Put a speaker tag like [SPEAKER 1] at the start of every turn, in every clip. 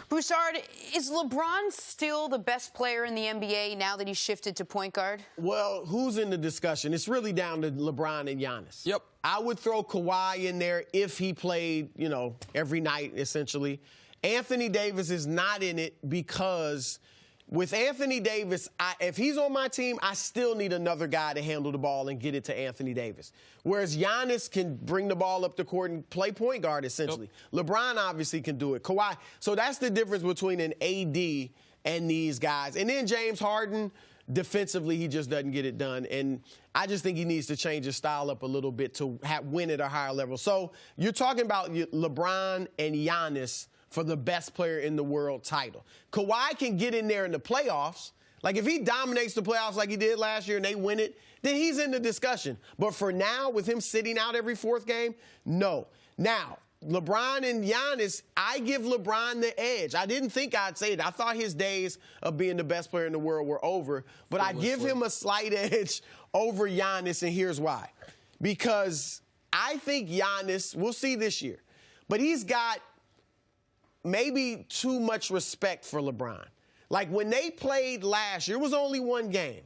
[SPEAKER 1] Broussard, is LeBron still the best player in the NBA now that he's shifted to point guard?
[SPEAKER 2] Well, who's in the discussion? It's really down to LeBron and Giannis.
[SPEAKER 3] Yep.
[SPEAKER 2] I would throw Kawhi in there if he played, every night, essentially. Anthony Davis is not in it because with Anthony Davis, if he's on my team, I still need another guy to handle the ball and get it to Anthony Davis. Whereas Giannis can bring the ball up the court and play point guard, essentially. Yep. LeBron obviously can do it. Kawhi. So that's the difference between an AD and these guys. And then James Harden, defensively, he just doesn't get it done. And I just think he needs to change his style up a little bit to win at a higher level. So you're talking about LeBron and Giannis for the best player in the world title. Kawhi can get in there in the playoffs. Like, if he dominates the playoffs like he did last year and they win it, then he's in the discussion. But for now, with him sitting out every fourth game, no. Now, LeBron and Giannis, I give LeBron the edge. I didn't think I'd say it. I thought his days of being the best player in the world were over. But I give him a slight edge over Giannis, and here's why. Because I think Giannis, we'll see this year, but he's got maybe too much respect for LeBron. Like, when they played last year, it was only one game.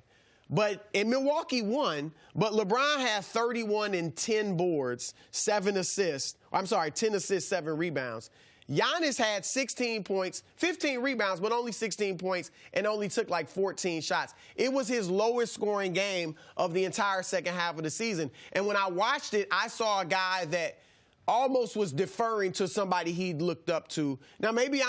[SPEAKER 2] And Milwaukee won, but LeBron had 31 and 10 boards, 7 assists. I'm sorry, 10 assists, 7 rebounds. Giannis had 16 points, 15 rebounds, but only 16 points, and only took like 14 shots. It was his lowest scoring game of the entire second half of the season. And when I watched it, I saw a guy that almost was deferring to somebody he'd looked up to. Now, maybe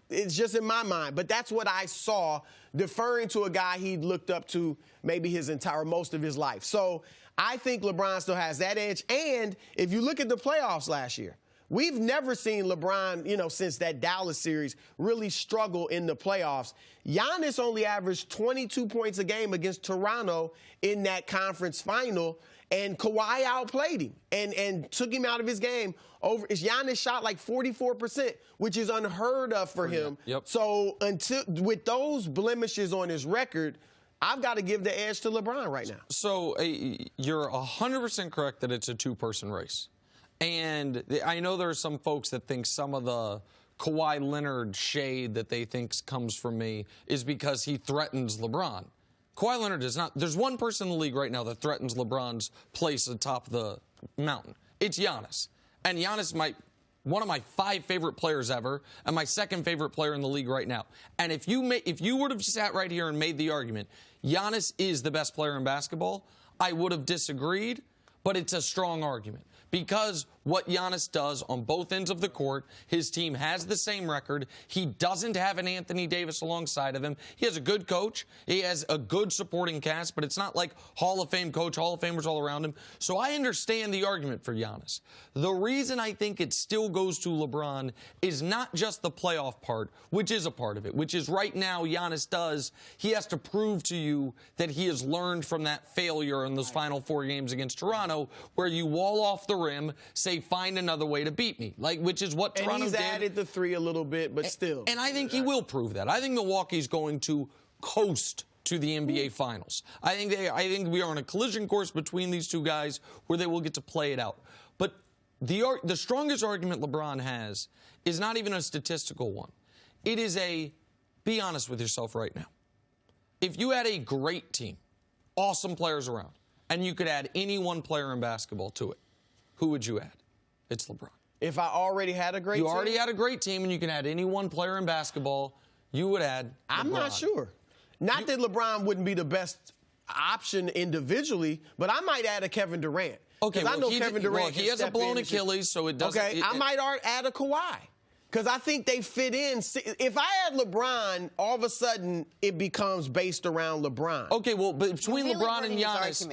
[SPEAKER 2] it's just in my mind, but that's what I saw, deferring to a guy he'd looked up to maybe most of his life. So I think LeBron still has that edge. And if you look at the playoffs last year, we've never seen LeBron, since that Dallas series, really struggle in the playoffs. Giannis only averaged 22 points a game against Toronto in that conference final. And Kawhi outplayed him and took him out of his game. Giannis shot like 44%, which is unheard of for him.
[SPEAKER 3] Yep.
[SPEAKER 2] So with those blemishes on his record, I've got to give the edge to LeBron right now.
[SPEAKER 3] So you're 100% correct that it's a two-person race. And I know there are some folks that think some of the Kawhi Leonard shade that they think comes from me is because he threatens LeBron. Kawhi Leonard is not. There's one person in the league right now that threatens LeBron's place atop the mountain. It's Giannis. And Giannis one of my 5 favorite players ever, and my 2nd favorite player in the league right now. And if you would have sat right here and made the argument, Giannis is the best player in basketball, I would have disagreed, but it's a strong argument. Because what Giannis does on both ends of the court, his team has the same record. He doesn't have an Anthony Davis alongside of him. He has a good coach. He has a good supporting cast, but it's not like Hall of Fame coach, Hall of Famers all around him. So I understand the argument for Giannis. The reason I think it still goes to LeBron is not just the playoff part, which is a part of it, which is right now Giannis he has to prove to you that he has learned from that failure in those final 4 games against Toronto, where you wall off the rim, say, find another way to beat me, which is what Toronto did.
[SPEAKER 2] And he's added the 3 a little bit, but still.
[SPEAKER 3] And I think he will prove that. I think Milwaukee's going to coast to the NBA Finals. I think we are on a collision course between these two guys where they will get to play it out. But the strongest argument LeBron has is not even a statistical one. It is be honest with yourself right now. If you had a great team, awesome players around, and you could add any one player in basketball to it, who would you add? It's LeBron.
[SPEAKER 2] If I already had a great team?
[SPEAKER 3] You already had a great team, and you can add any one player in basketball, you would add LeBron.
[SPEAKER 2] I'm not sure. Not that LeBron wouldn't be the best option individually, but I might add a Kevin Durant.
[SPEAKER 3] Okay,
[SPEAKER 2] I know Kevin Durant.
[SPEAKER 3] Well, he has a blown Achilles, so it doesn't.
[SPEAKER 2] Okay, I might add a Kawhi. Because I think they fit in. If I add LeBron, all of a sudden it becomes based around LeBron.
[SPEAKER 3] Okay, well, but between LeBron and Giannis,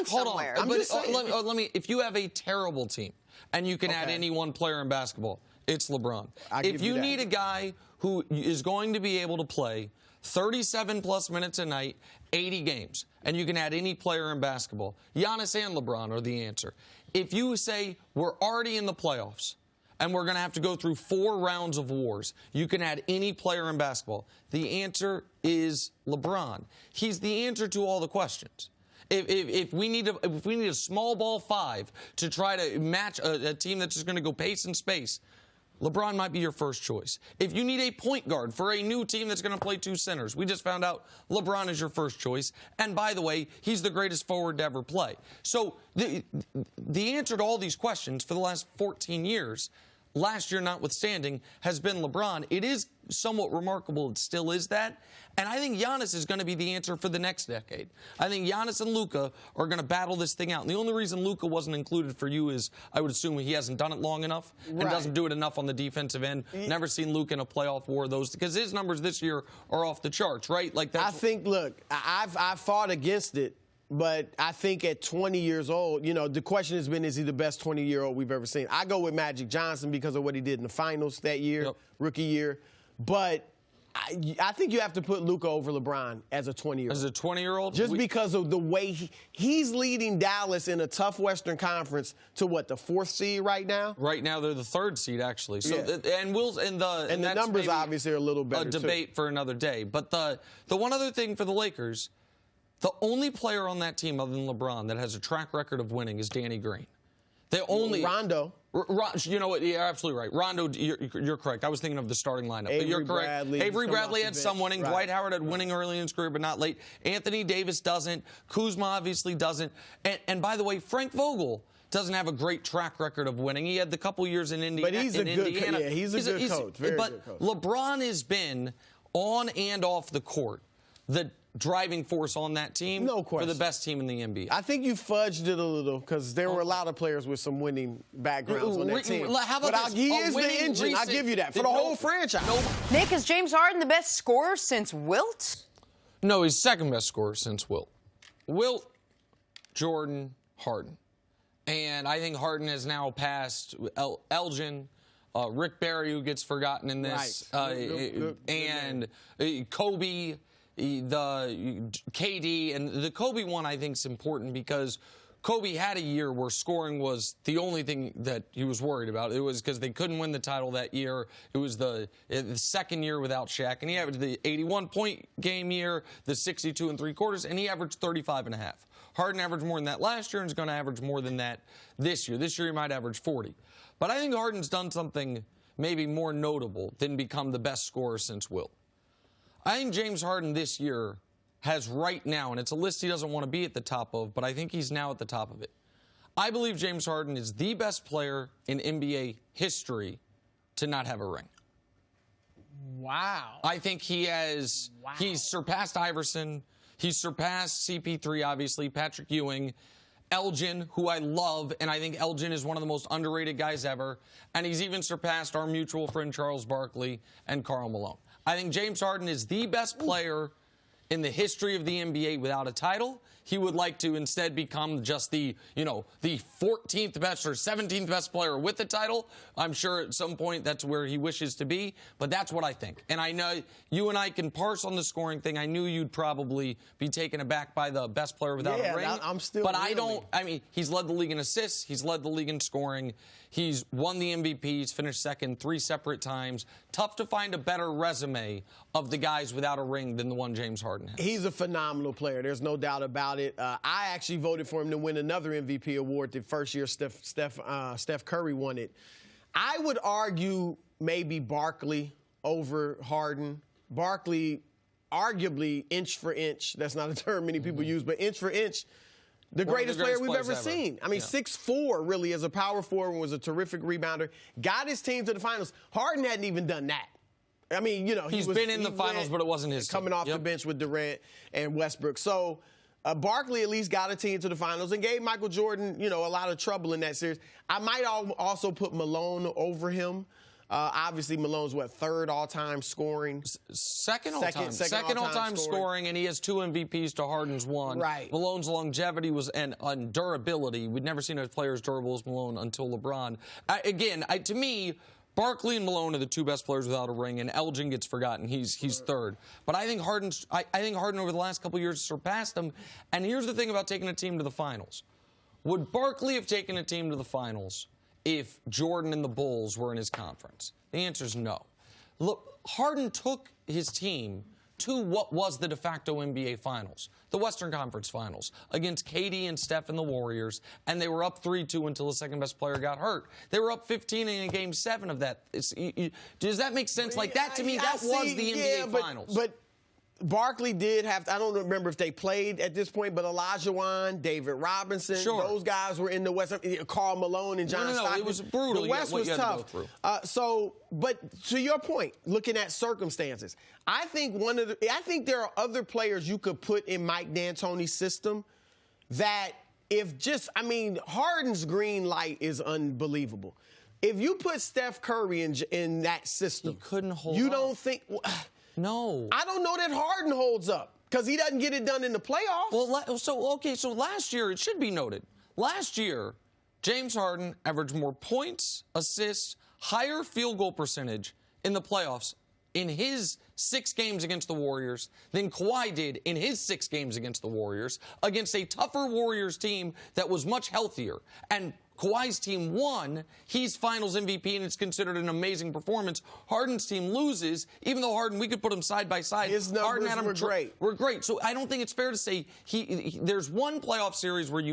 [SPEAKER 1] hold on.
[SPEAKER 3] Let me. If you have a terrible team and you can add any one player in basketball, it's LeBron. If you need a guy who is going to be able to play 37-plus minutes a night, 80 games, and you can add any player in basketball, Giannis and LeBron are the answer. If you say we're already in the playoffs, and we're going to have to go through 4 rounds of wars, you can add any player in basketball, the answer is LeBron. He's the answer to all the questions. If we need a small ball 5 to try to match a team that's just going to go pace and space, LeBron might be your first choice. If you need a point guard for a new team that's going to play 2 centers, we just found out LeBron is your first choice. And by the way, he's the greatest forward to ever play. So the answer to all these questions for the last 14 years, last year notwithstanding, has been LeBron. It is somewhat remarkable it still is that. And I think Giannis is going to be the answer for the next decade. I think Giannis and Luka are going to battle this thing out. And the only reason Luka wasn't included for you is I would assume he hasn't done it long enough and doesn't do it enough on the defensive end. Never seen Luka in a playoff war, because his numbers this year are off the charts, right? Like that's,
[SPEAKER 2] I think, look, I've fought against it. But I think at 20 years old, the question has been, is he the best 20-year-old we've ever seen? I go with Magic Johnson because of what he did in the finals that year, rookie year. But I think you have to put Luka over LeBron as a 20-year-old.
[SPEAKER 3] As a 20-year-old?
[SPEAKER 2] Just because of the way he's leading Dallas in a tough Western Conference to what, the 4th seed right now?
[SPEAKER 3] Right now they're the 3rd seed, actually. So and
[SPEAKER 2] the numbers obviously are a little better.
[SPEAKER 3] A debate for another day. But the one other thing for the Lakers, the only player on that team other than LeBron that has a track record of winning is Danny Green. The only
[SPEAKER 2] Rondo.
[SPEAKER 3] You know what? You're absolutely right. Rondo, you're correct. I was thinking of the starting lineup. But you're correct. Avery Bradley had some winning. Dwight Howard had winning early in his career, but not late. Anthony Davis doesn't. Kuzma obviously doesn't. And by the way, Frank Vogel doesn't have a great track record of winning. He had the couple years in Indiana.
[SPEAKER 2] But he's a good coach. Yeah, he's a good coach. Very good coach.
[SPEAKER 3] LeBron has been on and off the court the driving force on that team for the best team in the NBA.
[SPEAKER 2] I think you fudged it a little because there were a lot of players with some winning backgrounds on that team.
[SPEAKER 3] How about
[SPEAKER 2] he is the engine. I'll give you that for the whole franchise.
[SPEAKER 1] Nick, is James Harden the best scorer since Wilt?
[SPEAKER 3] No, he's second best scorer since Wilt. Wilt, Jordan, Harden. And I think Harden has now passed Elgin, Rick Barry, who gets forgotten in this, and Kobe, the KD, and the Kobe one I think is important because Kobe had a year where scoring was the only thing that he was worried about. It was because they couldn't win the title that year. It was the second year without Shaq, and he averaged the 81-point game year, the 62 3/4, and he averaged 35.5. Harden averaged more than that last year and is going to average more than that this year. This year he might average 40. But I think Harden's done something maybe more notable than become the best scorer since Wilt. I think James Harden this year has right now, and it's a list he doesn't want to be at the top of, but I think he's now at the top of it. I believe James Harden is the best player in NBA history to not have a ring.
[SPEAKER 4] Wow.
[SPEAKER 3] I think he has, he's surpassed Iverson. He's surpassed CP3, obviously, Patrick Ewing, Elgin, who I love, and I think Elgin is one of the most underrated guys ever. And he's even surpassed our mutual friend Charles Barkley and Karl Malone. I think James Harden is the best player in the history of the NBA without a title. He would like to instead become just the 14th best or 17th best player with the title. I'm sure at some point that's where he wishes to be, but that's what I think. And I know you and I can parse on the scoring thing. I knew you'd probably be taken aback by the best player without a ring.
[SPEAKER 2] I'm still
[SPEAKER 3] But I don't, I mean, he's led the league in assists. He's led the league in scoring. He's won the MVP. He's finished second 3 separate times. Tough to find a better resume of the guys without a ring than the one James Harden has.
[SPEAKER 2] He's a phenomenal player. There's no doubt about it. I actually voted for him to win another MVP award the first year Steph Curry won it. I would argue maybe Barkley over Harden. Barkley, arguably inch for inch. That's not a term many people use, but inch for inch. The greatest player we've ever seen. I mean, 6'4", really, as a power forward, was a terrific rebounder. Got his team to the finals. Harden hadn't even done that. I mean,
[SPEAKER 3] he's been in the finals, but it wasn't his
[SPEAKER 2] coming off the bench with Durant and Westbrook. So Barkley at least got a team to the finals and gave Michael Jordan, a lot of trouble in that series. I might also put Malone over him. Obviously, Malone's, third all-time scoring?
[SPEAKER 3] Second all-time scoring, and he has 2 MVPs to Harden's 1.
[SPEAKER 2] Right.
[SPEAKER 3] Malone's longevity and durability. We'd never seen a player as durable as Malone until LeBron. To me, Barkley and Malone are the 2 best players without a ring, and Elgin gets forgotten. He's third. But I think Harden over the last couple of years surpassed him. And here's the thing about taking a team to the finals. Would Barkley have taken a team to the finals if Jordan and the Bulls were in his conference? The answer is no. Look, Harden took his team to what was the de facto NBA Finals, the Western Conference Finals, against KD and Steph and the Warriors, and they were up 3-2 until the second-best player got hurt. They were up 15 in Game 7 of that. Does that make sense? Like, that, to me, that was the NBA Finals.
[SPEAKER 2] But Barkley did have, I don't remember if they played at this point, but Olajuwon, David Robinson, those guys were in the West. Karl Malone and John Stockton.
[SPEAKER 3] It was brutal.
[SPEAKER 2] The West was tough. But to your point, looking at circumstances, I think there are other players you could put in Mike D'Antoni's system that Harden's green light is unbelievable. If you put Steph Curry in that system,
[SPEAKER 3] he couldn't hold
[SPEAKER 2] you
[SPEAKER 3] up.
[SPEAKER 2] Don't think...
[SPEAKER 3] No.
[SPEAKER 2] I don't know that Harden holds up because he doesn't get it done in the playoffs.
[SPEAKER 3] Well, so last year, it should be noted, last year, James Harden averaged more points, assists, higher field goal percentage in the playoffs in his 6 games against the Warriors than Kawhi did in his 6 games against the Warriors, against a tougher Warriors team that was much healthier. And Kawhi's team won. He's Finals MVP, and it's considered an amazing performance. Harden's team loses, even though Harden, we could put him side by side.
[SPEAKER 2] His numbers were great.
[SPEAKER 3] Were great. So I don't think it's fair to say there's one playoff series where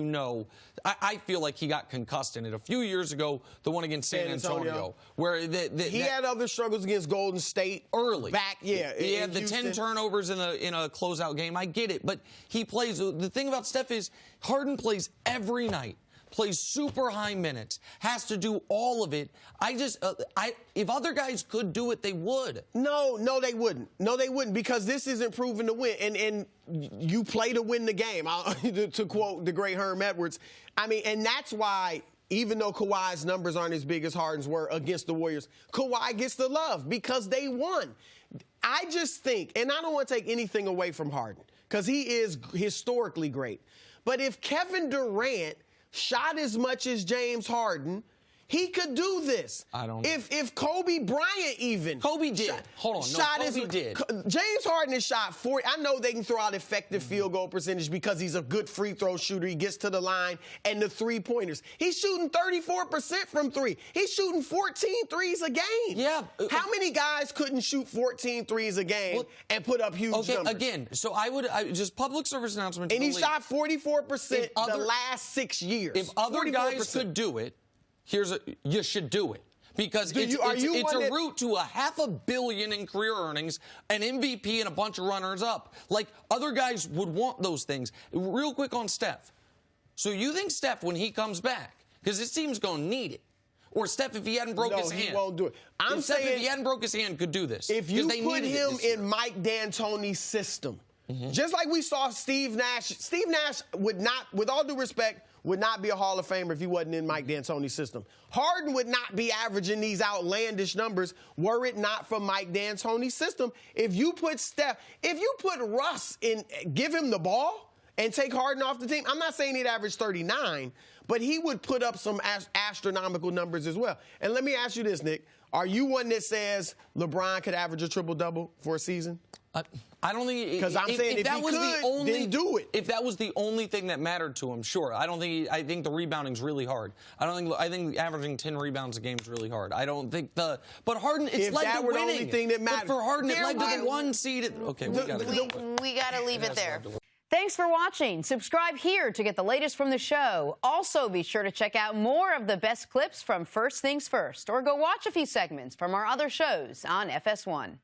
[SPEAKER 3] I feel like he got concussed in it. A few years ago, the one against San Antonio, where he
[SPEAKER 2] had other struggles against Golden State
[SPEAKER 3] early.
[SPEAKER 2] He
[SPEAKER 3] had the 10 turnovers in a closeout game. I get it, but he plays. The thing about Steph is Harden plays every night. Plays super high minutes, has to do all of it. If other guys could do it, they would.
[SPEAKER 2] No, they wouldn't. No, they wouldn't, because this isn't proven to win. And you play to win the game, to quote the great Herm Edwards. And that's why, even though Kawhi's numbers aren't as big as Harden's were against the Warriors, Kawhi gets the love because they won. I just think, and I don't want to take anything away from Harden, because he is historically great. But if Kevin Durant shot as much as James Harden, he could do this.
[SPEAKER 3] I don't know.
[SPEAKER 2] If Kobe Bryant even.
[SPEAKER 3] Kobe did. Hold on. Kobe did.
[SPEAKER 2] James Harden has shot 40. I know they can throw out effective field goal percentage because he's a good free throw shooter. He gets to the line and the three-pointers. He's shooting 34% from 3. He's shooting 14 threes a game. Yeah. How many guys couldn't shoot 14 threes a game and put up huge numbers?
[SPEAKER 3] Again, so I would just public service announcement.
[SPEAKER 2] And he shot 44% the last 6 years.
[SPEAKER 3] If other
[SPEAKER 2] 44%.
[SPEAKER 3] Guys could do it, you should do it. Because it's a route to $500 million in career earnings, an MVP, and a bunch of runners-up. Like, other guys would want those things. Real quick on Steph. So you think Steph, when he comes back, because his team's going to need it, or Steph, if he hadn't broke his hand.
[SPEAKER 2] He won't do it.
[SPEAKER 3] Steph, if he hadn't broke his hand, could do this.
[SPEAKER 2] If you put him in Mike D'Antoni's system, just like we saw Steve Nash would not, with all due respect, would not be a Hall of Famer if he wasn't in Mike D'Antoni's system. Harden would not be averaging these outlandish numbers were it not for Mike D'Antoni's system. If you put Russ in, give him the ball and take Harden off the team, I'm not saying he'd average 39, but he would put up some astronomical numbers as well. And let me ask you this, Nick. Are you one that says LeBron could average a triple-double for a season?
[SPEAKER 3] I don't think,
[SPEAKER 2] because I'm saying if he could, then do it.
[SPEAKER 3] If that was the only thing that mattered to him, sure. I think the rebounding's really hard. I think averaging 10 rebounds a game is really hard. I don't think but Harden, it's led to winning. If that were the only thing that mattered. But for Harden, it led to the 1 seed. Okay, we got
[SPEAKER 1] to leave it there. Thanks for watching. Subscribe here to get the latest from the show. Also, be sure to check out more of the best clips from First Things First, or go watch a few segments from our other shows on FS1.